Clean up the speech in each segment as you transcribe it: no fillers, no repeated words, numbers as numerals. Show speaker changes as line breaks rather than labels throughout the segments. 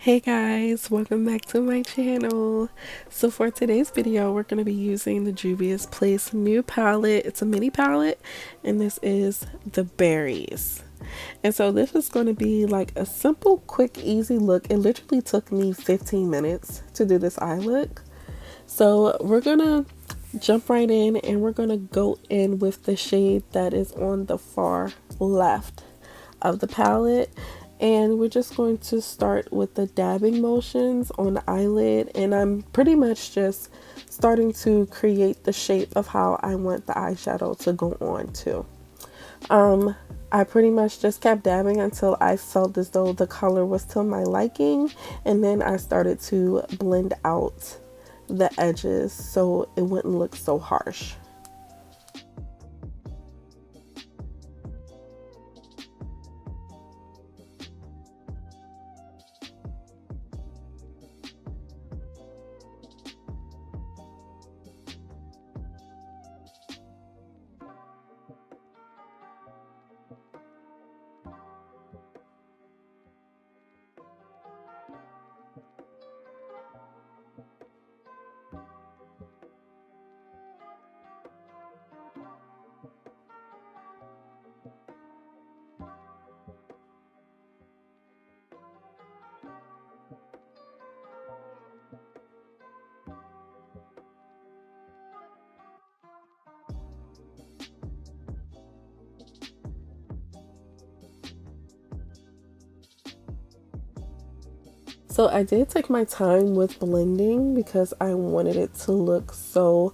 Hey guys, welcome back to my channel. So for today's video, we're going to be using the Juvia's Place new palette. It's a mini palette and this is the berries. And so this is going to be like a simple, quick, easy look. It literally took me 15 minutes to do this eye look. So we're going to jump right in and we're going to go in with the shade that is on the far left of the palette, and we're just going to start with the dabbing motions on the eyelid, and I'm pretty much just starting to create the shape of how I want the eyeshadow to go on to. I pretty much just kept dabbing until I felt as though the color was to my liking, and then I started to blend out the edges so it wouldn't look so harsh. So I did take my time with blending because I wanted it to look so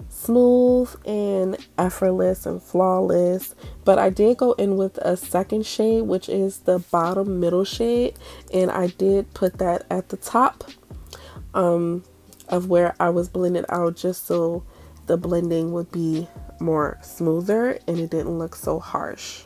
smooth and effortless and flawless, but I did go in with a second shade, which is the bottom middle shade, and I did put that at the top of where I was blending out, just so the blending would be more smoother and it didn't look so harsh.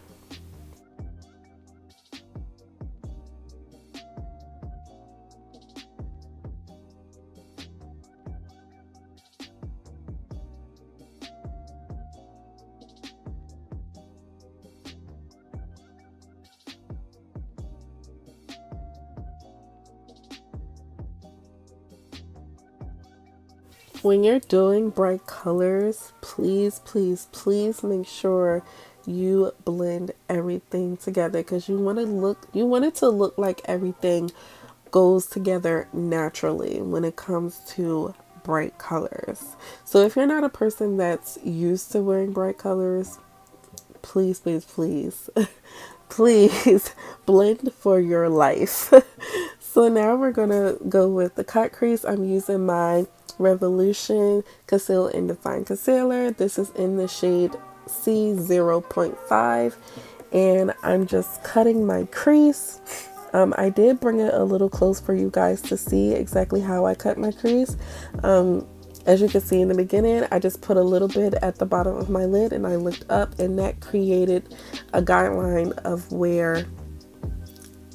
When you're doing bright colors, please make sure you blend everything together, because you want it to look like everything goes together naturally when it comes to bright colors. So if you're not a person that's used to wearing bright colors, please please blend for your life. So now we're gonna go with the cut crease. I'm using my Revolution Conceal and Define Concealer. This is in the shade C0.5, and I'm just cutting my crease. I did bring it a little close for you guys to see exactly how I cut my crease. As you can see in the beginning, I just put a little bit at the bottom of my lid and I looked up, and that created a guideline of where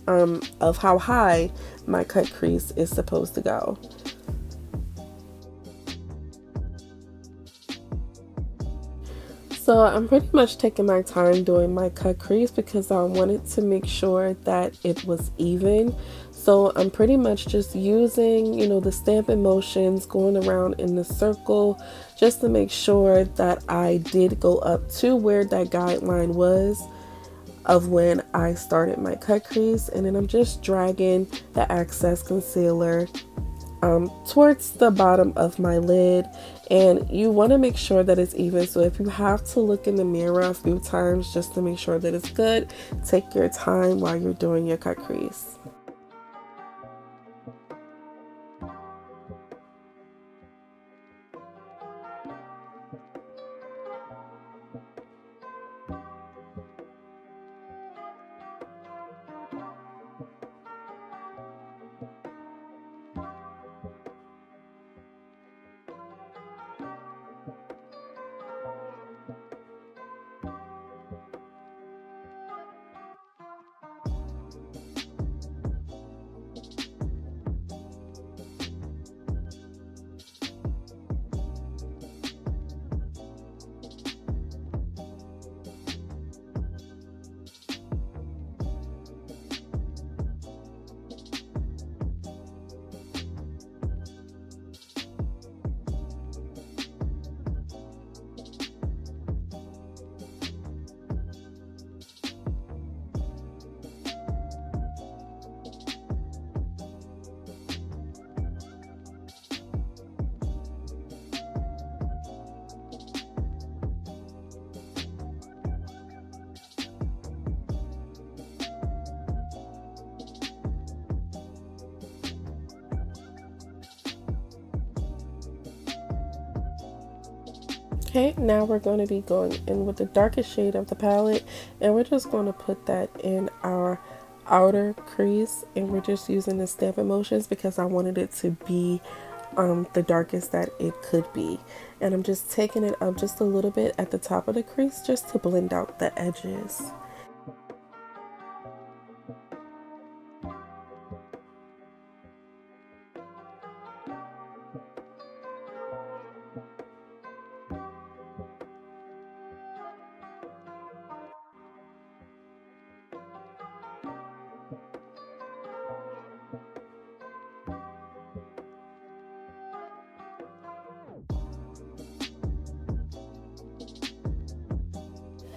of how high my cut crease is supposed to go. So I'm pretty much taking my time doing my cut crease because I wanted to make sure that it was even. So I'm pretty much just using, the stamping motions, going around in the circle, just to make sure that I did go up to where that guideline was of when I started my cut crease. And then I'm just dragging the excess concealer towards the bottom of my lid, and you want to make sure that it's even. So if you have to look in the mirror a few times just to make sure that it's good, take your time while you're doing your cut crease. Okay, now we're going to be going in with the darkest shade of the palette, and we're just going to put that in our outer crease, and we're just using the Stampin' Motions because I wanted it to be the darkest that it could be. And I'm just taking it up just a little bit at the top of the crease just to blend out the edges.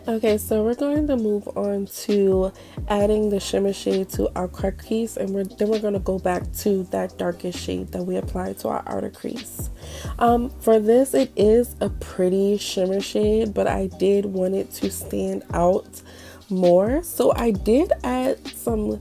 Okay, so we're going to move on to adding the shimmer shade to our crease, and then we're going to go back to that darkest shade that we applied to our outer crease. For this, it is a pretty shimmer shade, but I did want it to stand out more, so I did add some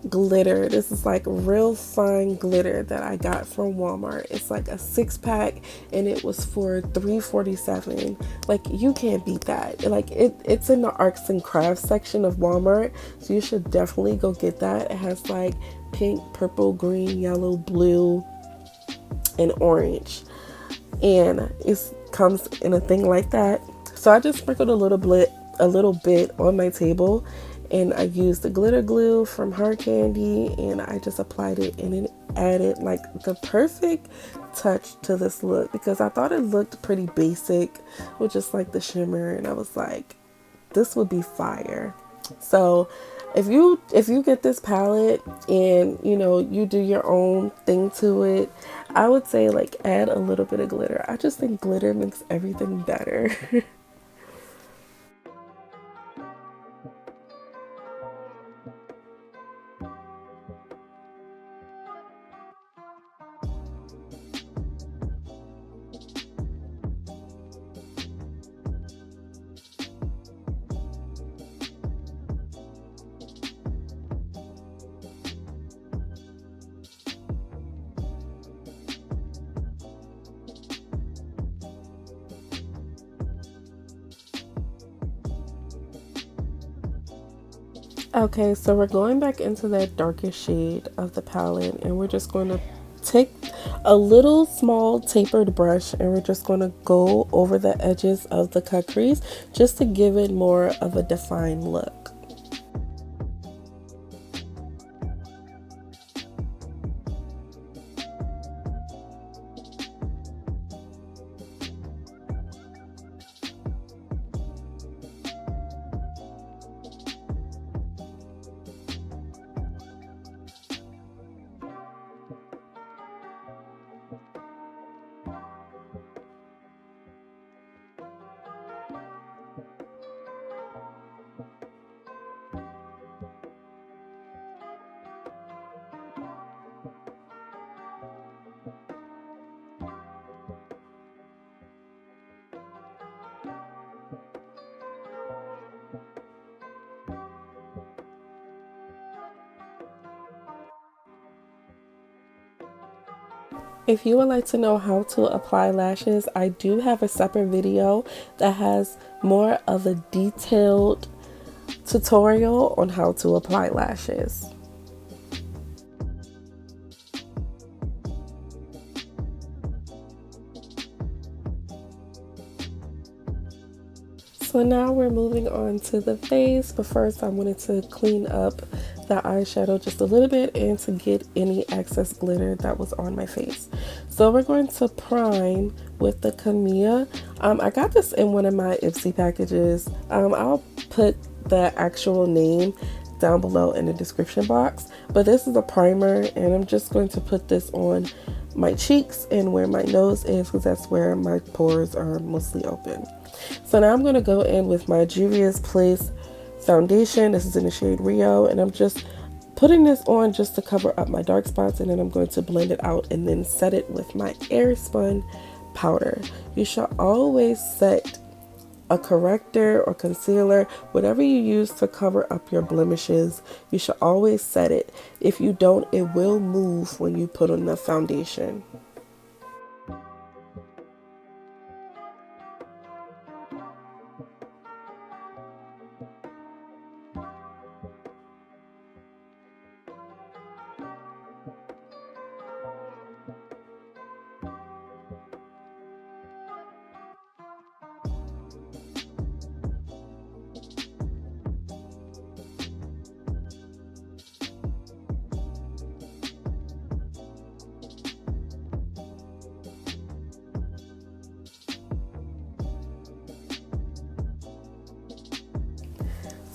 glitter. This is like real fine glitter that I got from Walmart. It's like a 6-pack and it was for $3.47. Like, you can't beat that. Like, it's in the arts and crafts section of Walmart, so you should definitely go get that. It has like pink, purple, green, yellow, blue, and orange, and it comes in a thing like that. So I just sprinkled a little bit on my table, and I used the glitter glue from Hard Candy, and I just applied it, and it added like the perfect touch to this look because I thought it looked pretty basic with just like the shimmer, and I was like, this would be fire. So if you get this palette and you do your own thing to it, I would say like add a little bit of glitter. I just think glitter makes everything better. Okay, so we're going back into that darkest shade of the palette, and we're just going to take a little small tapered brush, and we're just going to go over the edges of the cut crease just to give it more of a defined look. If you would like to know how to apply lashes, I do have a separate video that has more of a detailed tutorial on how to apply lashes. So now we're moving on to the face, but first I wanted to clean up the eyeshadow just a little bit and to get any excess glitter that was on my face. So we're going to prime with the Camilla. I got this in one of my Ipsy packages. I'll put the actual name down below in the description box, but this is a primer, and I'm just going to put this on my cheeks and where my nose is because that's where my pores are mostly open. So now I'm going to go in with my Juvia's Place foundation. This is in the shade Rio, and I'm just putting this on just to cover up my dark spots, and then I'm going to blend it out and then set it with my Airspun powder. You should always set a corrector or concealer, whatever you use to cover up your blemishes. You should always set it. If you don't, it will move when you put on the foundation.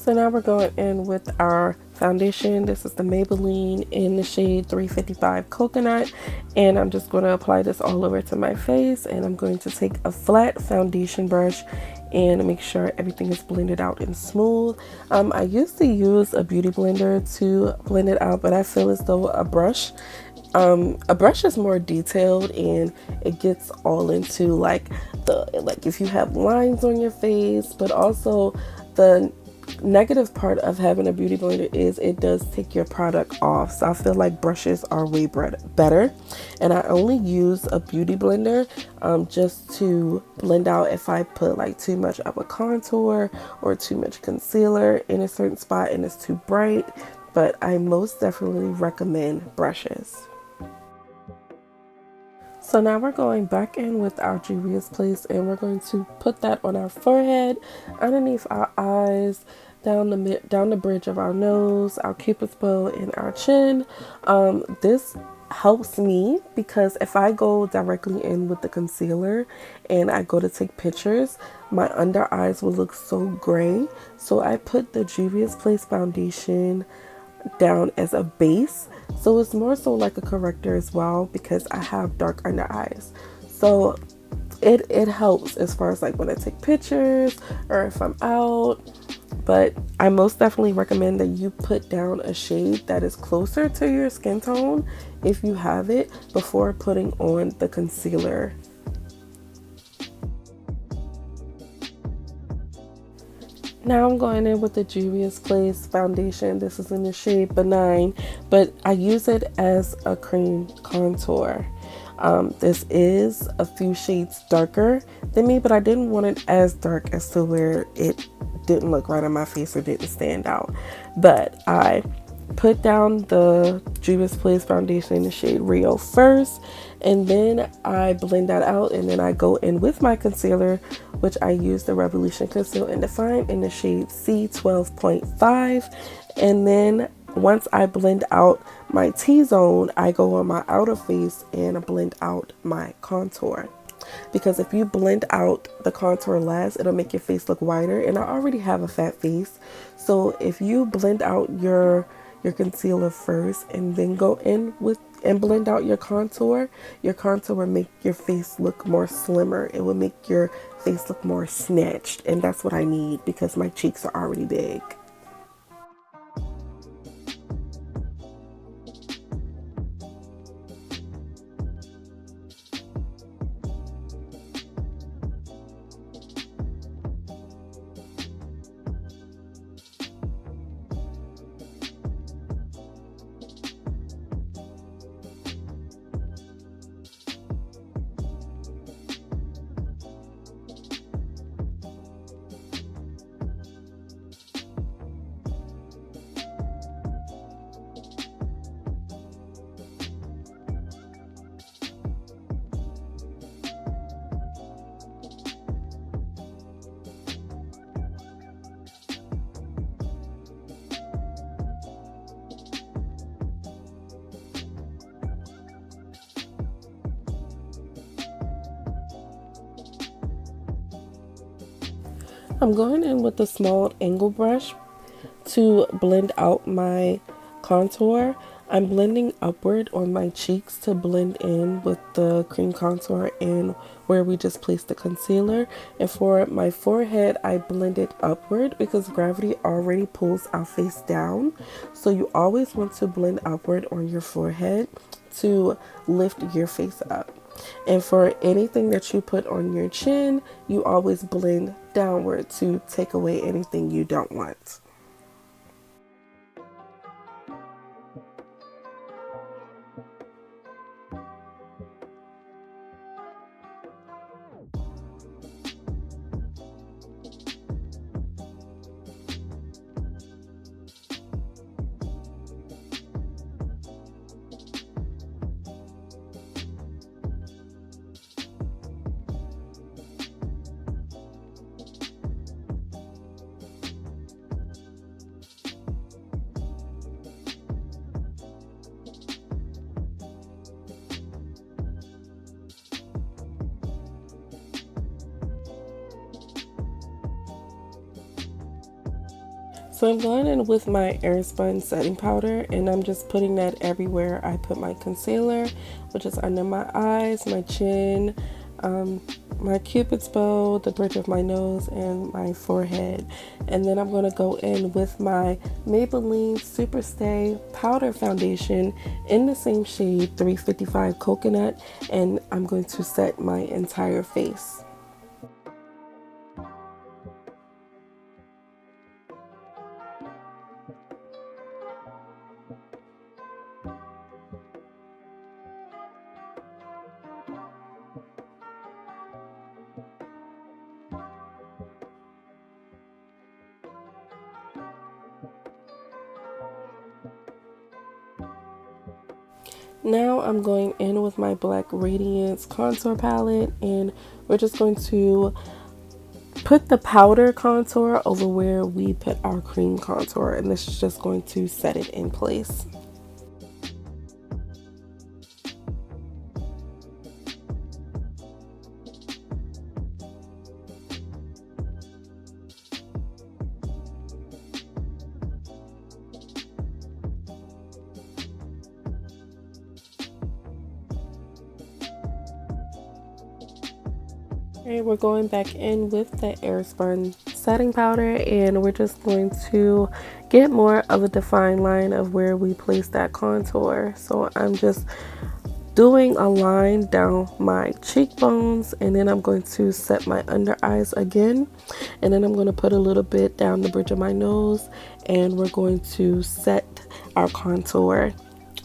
So now we're going in with our foundation. This is the Maybelline in the shade 355 Coconut. And I'm just going to apply this all over to my face. And I'm going to take a flat foundation brush and make sure everything is blended out and smooth. I used to use a beauty blender to blend it out, but I feel as though a brush is more detailed and it gets all into like if you have lines on your face, but also the negative part of having a beauty blender is it does take your product off. So I feel like brushes are way better, and I only use a beauty blender just to blend out if I put like too much of a contour or too much concealer in a certain spot and it's too bright. But I most definitely recommend brushes. So now we're going back in with our Juvia's Place, and we're going to put that on our forehead, underneath our eyes, down the bridge of our nose, our cupid's bow, and our chin. This helps me because if I go directly in with the concealer and I go to take pictures, my under eyes will look so gray. So I put the Juvia's Place foundation down as a base, so it's more so like a corrector as well because I have dark under eyes. So it helps as far as like when I take pictures or if I'm out. But I most definitely recommend that you put down a shade that is closer to your skin tone if you have it before putting on the concealer. Now I'm going in with the Juvia's Place foundation. This is in the shade Benign, but I use it as a cream contour. This is a few shades darker than me, but I didn't want it as dark as to where it didn't look right on my face or didn't stand out. But I put down the Juvia's Place foundation in the shade Rio first, and then I blend that out, and then I go in with my concealer, which I use the Revolution Conceal and Define in the shade C12.5. And then once I blend out my T-zone, I go on my outer face and blend out my contour. Because if you blend out the contour last, it'll make your face look wider, and I already have a fat face. So if you blend out your concealer first and then go in with and blend out your contour will make your face look more slimmer. It will make your face look more snatched, and that's what I need because my cheeks are already big. I'm going in with the small angle brush to blend out my contour. I'm blending upward on my cheeks to blend in with the cream contour and where we just placed the concealer. And for my forehead, I blend it upward because gravity already pulls our face down. So you always want to blend upward on your forehead to lift your face up. And for anything that you put on your chin, you always blend downward to take away anything you don't want. So I'm going in with my Airspun setting powder, and I'm just putting that everywhere I put my concealer, which is under my eyes, my chin, um, my cupid's bow, the bridge of my nose, and my forehead. And then I'm going to go in with my Maybelline Superstay Powder Foundation in the same shade 355 Coconut, and I'm going to set my entire face. Now I'm going in with my Black Radiance contour palette, and we're just going to put the powder contour over where we put our cream contour, and this is just going to set it in place. Alright, we're going back in with the Airspun setting powder, and we're just going to get more of a defined line of where we place that contour. So I'm just doing a line down my cheekbones, and then I'm going to set my under eyes again, and then I'm going to put a little bit down the bridge of my nose, and we're going to set our contour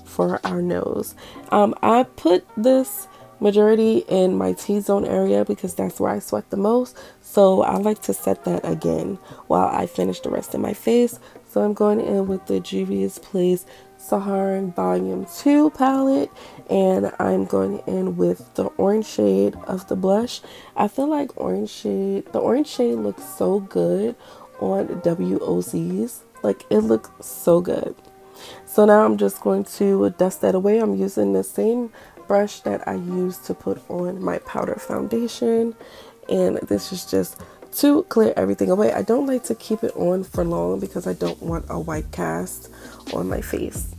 for our nose. I put this majority in my T-zone area because that's where I sweat the most, so I like to set that again while I finish the rest of my face. So I'm going in with the Juvia's Place Saharan Volume 2 palette, and I'm going in with the orange shade of the blush. I feel like the orange shade looks so good on WOZs. Like, it looks so good. So now I'm just going to dust that away. I'm using the same brush that I used to put on my powder foundation, and this is just to clear everything away. I don't like to keep it on for long because I don't want a white cast on my face.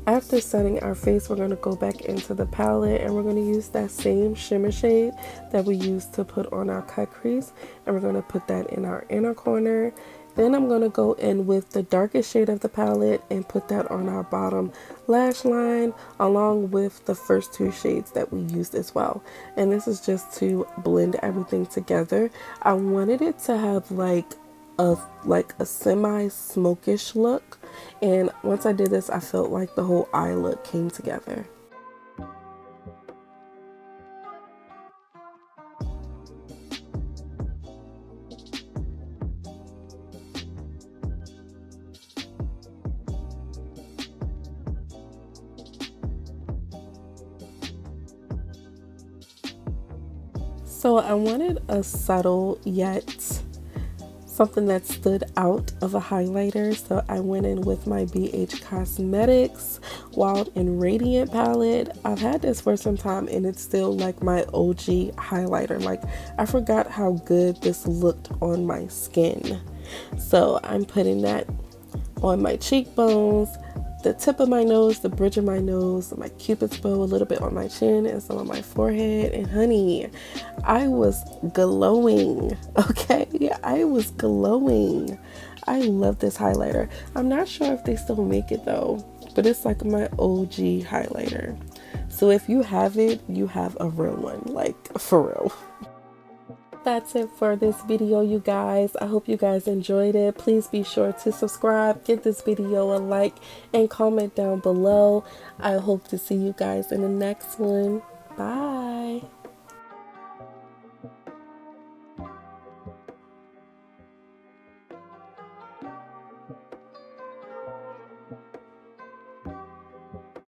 After setting our face, we're going to go back into the palette, and we're going to use that same shimmer shade that we used to put on our cut crease, and we're going to put that in our inner corner. Then I'm going to go in with the darkest shade of the palette and put that on our bottom lash line, along with the first two shades that we used as well. And this is just to blend everything together. I wanted it to have like a semi smokish look, and once I did this, I felt like the whole eye look came together. So I wanted a subtle yet something that stood out of a highlighter, so I went in with my BH Cosmetics Wild and Radiant palette. I've had this for some time, and it's still like my OG highlighter. Like, I forgot how good this looked on my skin. So I'm putting that on my cheekbones, the tip of my nose, the bridge of my nose, my cupid's bow, a little bit on my chin, and some on my forehead. And honey, I was glowing. Okay, I was glowing. I love this highlighter. I'm not sure if they still make it though, but it's like my OG highlighter. So if you have it, you have a real one, like for real. That's it for this video, you guys. I hope you guys enjoyed it. Please be sure to subscribe, give this video a like, and comment down below. I hope to see you guys in the next one. Bye.